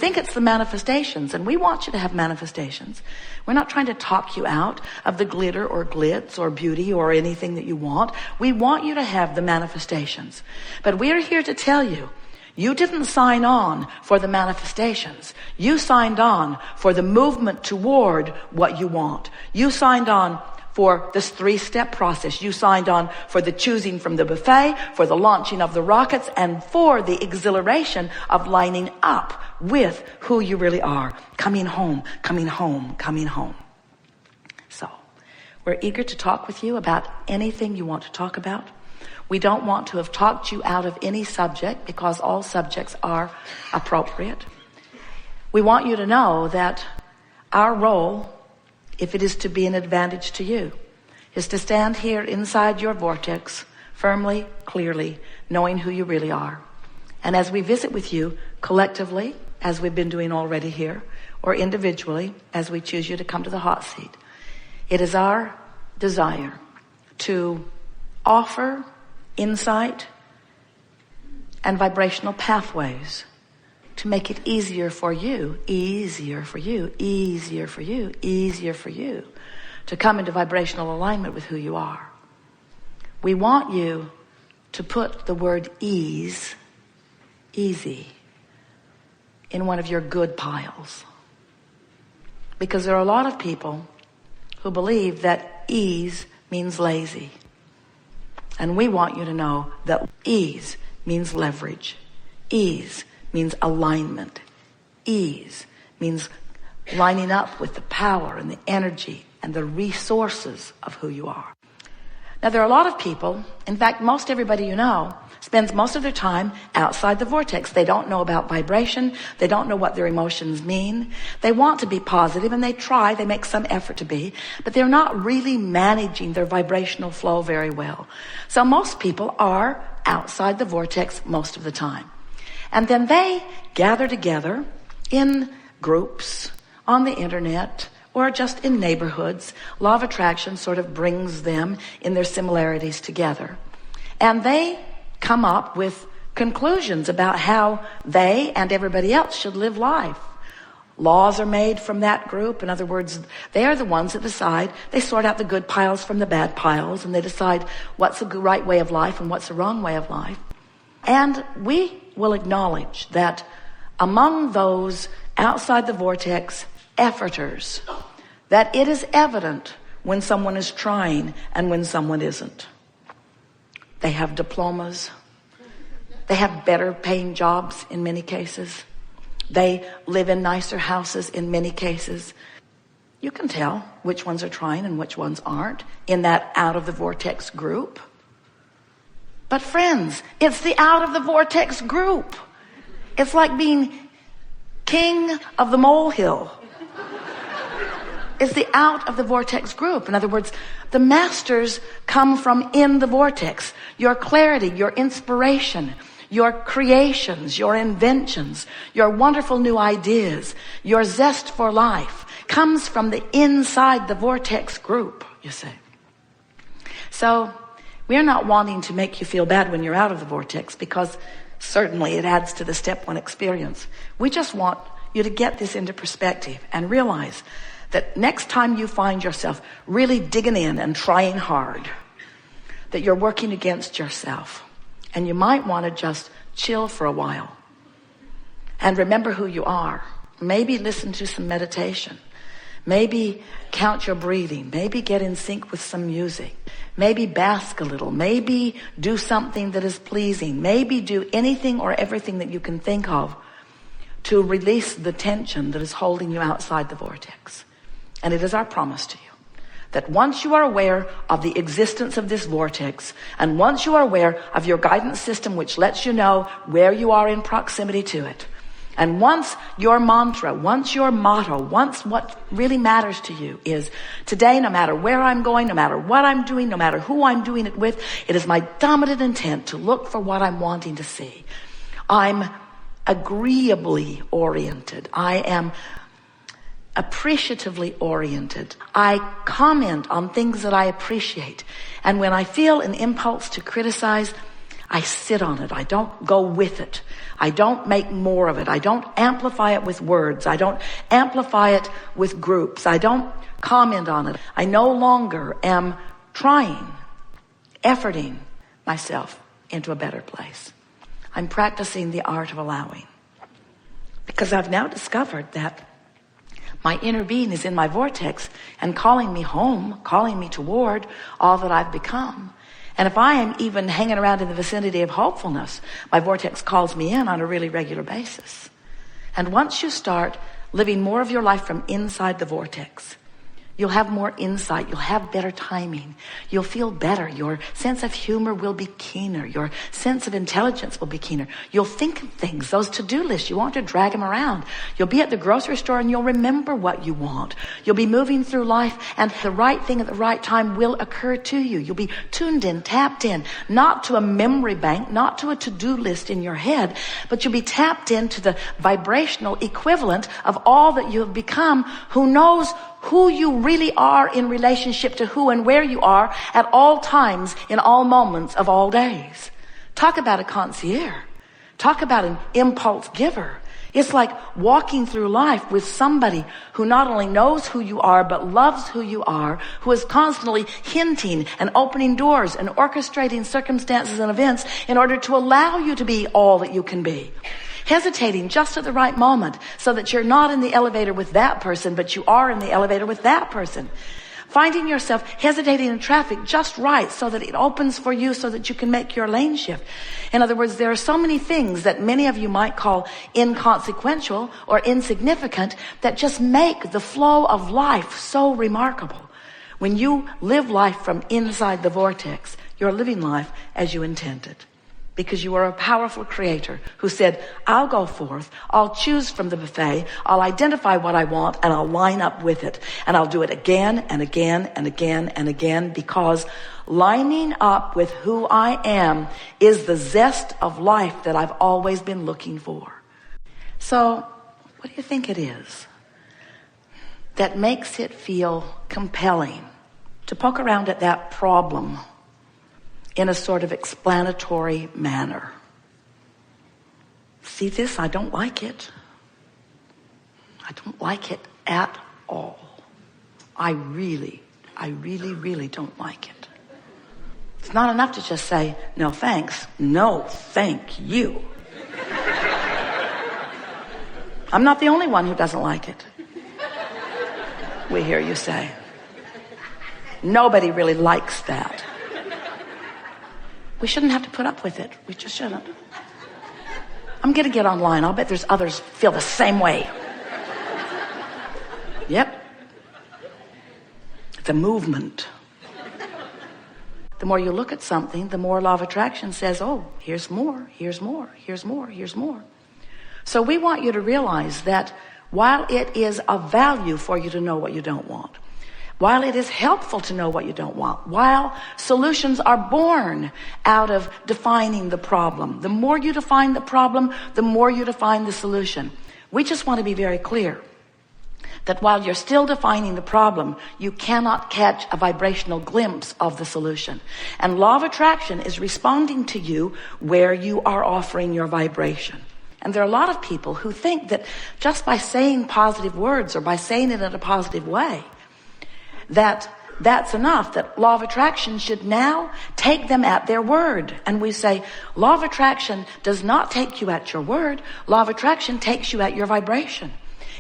think it's the manifestations, and we want you to have manifestations. We're not trying to talk you out of the glitter or glitz or beauty or anything that you want. We want you to have the manifestations. But we're here to tell you, you didn't sign on for the manifestations. You signed on for the movement toward what you want. You signed on for this 3-step process. You signed on for the choosing from the buffet, for the launching of the rockets, and for the exhilaration of lining up with who you really are. Coming home, coming home, coming home. So, we're eager to talk with you about anything you want to talk about. We don't want to have talked you out of any subject because all subjects are appropriate. We want you to know that our role, if it is to be an advantage to you, is to stand here inside your vortex, firmly, clearly, knowing who you really are. And as we visit with you collectively, as we've been doing already here, or individually, as we choose you to come to the hot seat, it is our desire to offer insight and vibrational pathways to make it easier for you, easier for you, easier for you, easier for you to come into vibrational alignment with who you are. We want you to put the word ease, easy, in one of your good piles. Because there are a lot of people who believe that ease means lazy. And we want you to know that ease means leverage. Ease means alignment. Ease means lining up with the power and the energy and the resources of who you are. Now, there are a lot of people, in fact, most everybody you know, spends most of their time outside the vortex. They don't know about vibration. They don't know what their emotions mean. They want to be positive, and they try. They make some effort to be, but they're not really managing their vibrational flow very well. So most people are outside the vortex most of the time. And then they gather together in groups, on the internet, or just in neighborhoods. Law of attraction sort of brings them in their similarities together. And they come up with conclusions about how they and everybody else should live life. Laws are made from that group. In other words, they are the ones that decide. They sort out the good piles from the bad piles, and they decide what's the right way of life and what's the wrong way of life. And we will acknowledge that among those outside the vortex efforters, that it is evident when someone is trying and when someone isn't. They have diplomas. They have better paying jobs in many cases. They live in nicer houses in many cases. You can tell which ones are trying and which ones aren't in that out of the vortex group. But friends, it's the out of the vortex group. It's like being king of the molehill. It's the out of the vortex group. In other words, the masters come from in the vortex. Your clarity, your inspiration, your creations, your inventions, your wonderful new ideas, your zest for life comes from the inside the vortex group, you see. So we're not wanting to make you feel bad when you're out of the vortex, because certainly it adds to the step one experience. We just want you to get this into perspective and realize that next time you find yourself really digging in and trying hard, that you're working against yourself, and you might want to just chill for a while and remember who you are. Maybe listen to some meditation. Maybe count your breathing. Maybe get in sync with some music. Maybe bask a little. Maybe do something that is pleasing. Maybe do anything or everything that you can think of to release the tension that is holding you outside the vortex. And it is our promise to you that once you are aware of the existence of this vortex, and once you are aware of your guidance system, which lets you know where you are in proximity to it, and once your mantra, once your motto, once what really matters to you is, today, no matter where I'm going, no matter what I'm doing, no matter who I'm doing it with, it is my dominant intent to look for what I'm wanting to see. I'm agreeably oriented. I am appreciatively oriented. I comment on things that I appreciate. And when I feel an impulse to criticize, I sit on it. I don't go with it. I don't make more of it. I don't amplify it with words. I don't amplify it with groups. I don't comment on it. I no longer am trying, efforting myself into a better place. I'm practicing the art of allowing. Because I've now discovered that my inner being is in my vortex and calling me home, calling me toward all that I've become. And if I am even hanging around in the vicinity of hopefulness, my vortex calls me in on a really regular basis. And once you start living more of your life from inside the vortex, you'll have more insight. You'll have better timing. You'll feel better. Your sense of humor will be keener. Your sense of intelligence will be keener. You'll think of things, those to-do lists. You won't have to drag them around. You'll be at the grocery store and you'll remember what you want. You'll be moving through life and the right thing at the right time will occur to you. You'll be tuned in, tapped in, not to a memory bank, not to a to-do list in your head, but you'll be tapped into the vibrational equivalent of all that you have become. Who knows who you really are in relationship to who and where you are at all times, in all moments of all days. Talk about a concierge. Talk about an impulse giver. It's like walking through life with somebody who not only knows who you are, but loves who you are, who is constantly hinting and opening doors and orchestrating circumstances and events in order to allow you to be all that you can be. Hesitating just at the right moment so that you're not in the elevator with that person, but you are in the elevator with that person. Finding yourself hesitating in traffic just right so that it opens for you so that you can make your lane shift. In other words, there are so many things that many of you might call inconsequential or insignificant that just make the flow of life so remarkable. When you live life from inside the vortex, you're living life as you intended. Because you are a powerful creator who said, I'll go forth, I'll choose from the buffet, I'll identify what I want, and I'll line up with it. And I'll do it again and again and again and again, because lining up with who I am is the zest of life that I've always been looking for. So, what do you think it is that makes it feel compelling to poke around at that problem in a sort of explanatory manner? See this? I don't like it. I don't like it at all. I really don't like it. It's not enough to just say, no thanks. No, thank you. I'm not the only one who doesn't like it. We hear you say. Nobody really likes that. We shouldn't have to put up with it. We just shouldn't. I'm going to get online. I'll bet there's others feel the same way. Yep. It's a movement. The more you look at something, the more law of attraction says, oh, here's more, here's more, here's more, here's more. So we want you to realize that while it is of value for you to know what you don't want, while it is helpful to know what you don't want, while solutions are born out of defining the problem, the more you define the problem, the more you define the solution. We just want to be very clear that while you're still defining the problem, you cannot catch a vibrational glimpse of the solution. And law of attraction is responding to you where you are offering your vibration. And there are a lot of people who think that just by saying positive words or by saying it in a positive way, that's enough, that law of attraction should now take them at their word. And we say, law of attraction does not take you at your word. Law of attraction takes you at your vibration.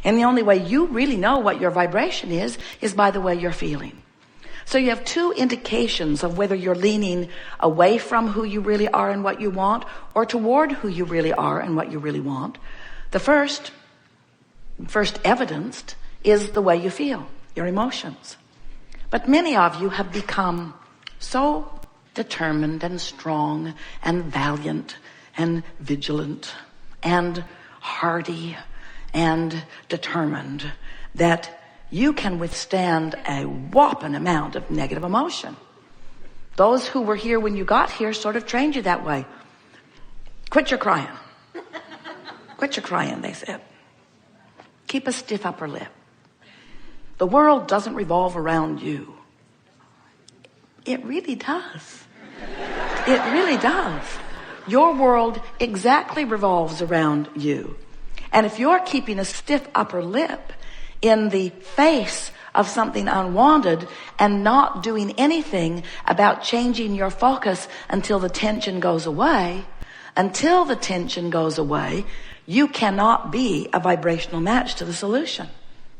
And the only way you really know what your vibration is by the way you're feeling. So you have two indications of whether you're leaning away from who you really are and what you want, or toward who you really are and what you really want. The first evidenced is the way you feel, your emotions. But many of you have become so determined and strong and valiant and vigilant and hardy and determined that you can withstand a whopping amount of negative emotion. Those who were here when you got here sort of trained you that way. Quit your crying. Quit your crying, they said. Keep a stiff upper lip. The world doesn't revolve around you. It really does. It really does. Your world exactly revolves around you. And if you're keeping a stiff upper lip in the face of something unwanted and not doing anything about changing your focus until the tension goes away, you cannot be a vibrational match to the solution.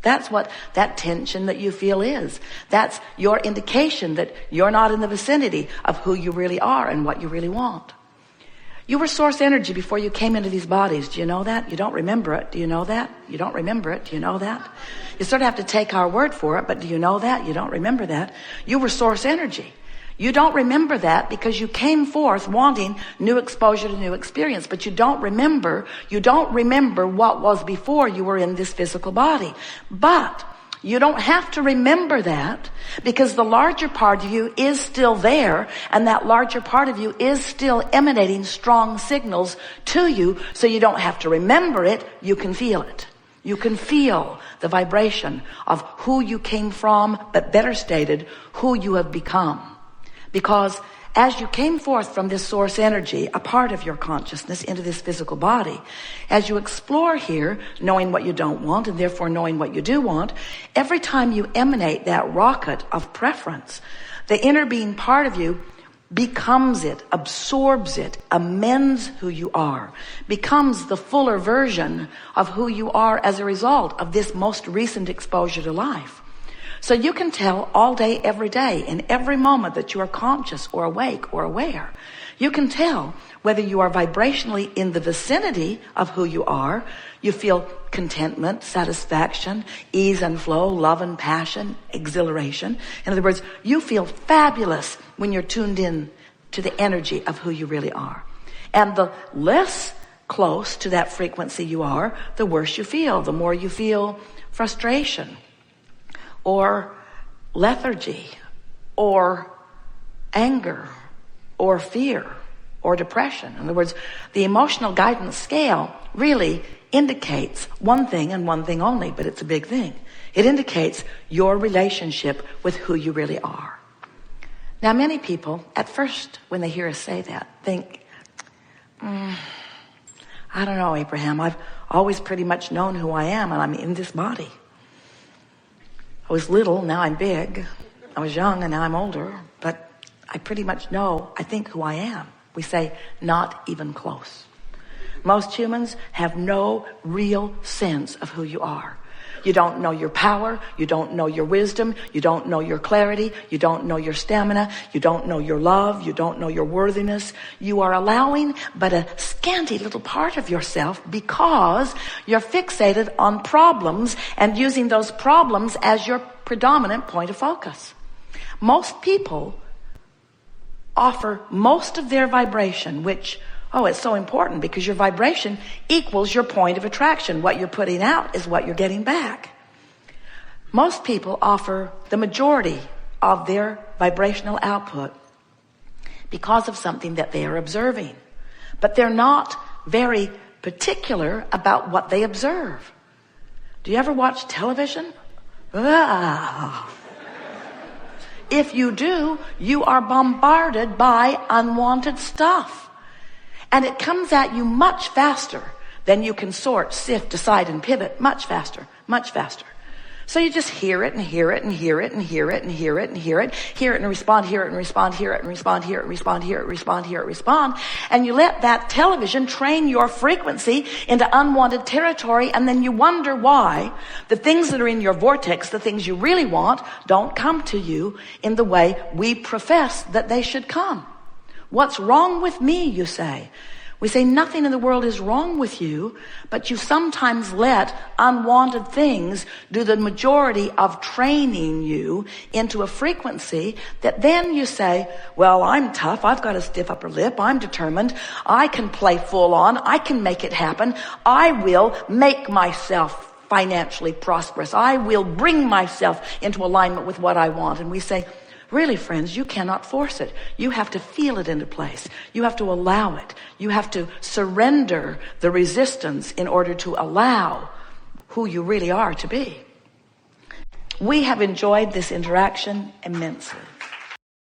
That's what that tension that you feel is. That's your indication that you're not in the vicinity of who you really are and what you really want. You were source energy before you came into these bodies. Do you know that? You don't remember it. Do you know that? You don't remember it. Do you know that? You sort of have to take our word for it, but do you know that? You don't remember that. You were source energy. You don't remember that because you came forth wanting new exposure to new experience, but you don't remember what was before you were in this physical body. But you don't have to remember that because the larger part of you is still there, and that larger part of you is still emanating strong signals to you, so you don't have to remember it, you can feel it. You can feel the vibration of who you came from, but better stated, who you have become. Because as you came forth from this source energy, a part of your consciousness, into this physical body, as you explore here, knowing what you don't want and therefore knowing what you do want, every time you emanate that rocket of preference, the inner being part of you becomes it, absorbs it, amends who you are, becomes the fuller version of who you are as a result of this most recent exposure to life. So you can tell all day, every day, in every moment that you are conscious or awake or aware. You can tell whether you are vibrationally in the vicinity of who you are. You feel contentment, satisfaction, ease and flow, love and passion, exhilaration. In other words, you feel fabulous when you're tuned in to the energy of who you really are. And the less close to that frequency you are, the worse you feel. The more you feel frustration, or lethargy, or anger, or fear, or depression. In other words, the emotional guidance scale really indicates one thing and one thing only, but it's a big thing. It indicates your relationship with who you really are. Now, many people, at first, when they hear us say that, think, I don't know, Abraham, I've always pretty much known who I am, and I'm in this body. I was little, now I'm big. I was young, and now I'm older. But I pretty much know, I think, who I am. We say, not even close. Most humans have no real sense of who you are. You don't know your power. You don't know your wisdom. You don't know your clarity. You don't know your stamina. You don't know your love. You don't know your worthiness. You are allowing but a scanty little part of yourself because you're fixated on problems and using those problems as your predominant point of focus. Most people offer most of their vibration, which, it's so important because your vibration equals your point of attraction. What you're putting out is what you're getting back. Most people offer the majority of their vibrational output because of something that they are observing. But they're not very particular about what they observe. Do you ever watch television? If you do, you are bombarded by unwanted stuff. And it comes at you much faster than you can sort, sift, decide, and pivot. Much faster, much faster. So you just hear it and hear it and hear it and hear it and hear it and hear it, hear it and respond, hear it and respond, hear it and respond, hear it and respond, hear it, respond, hear it, respond. And you let that television train your frequency into unwanted territory, and then you wonder why the things that are in your vortex, the things you really want, don't come to you in the way we profess that they should come. What's wrong with me, you say? We say nothing in the world is wrong with you, but you sometimes let unwanted things do the majority of training you into a frequency that then you say, well, I'm tough. I've got a stiff upper lip. I'm determined. I can play full on. I can make it happen. I will make myself financially prosperous. I will bring myself into alignment with what I want. And we say, really, friends, you cannot force it. You have to feel it into place. You have to allow it. You have to surrender the resistance in order to allow who you really are to be. We have enjoyed this interaction immensely.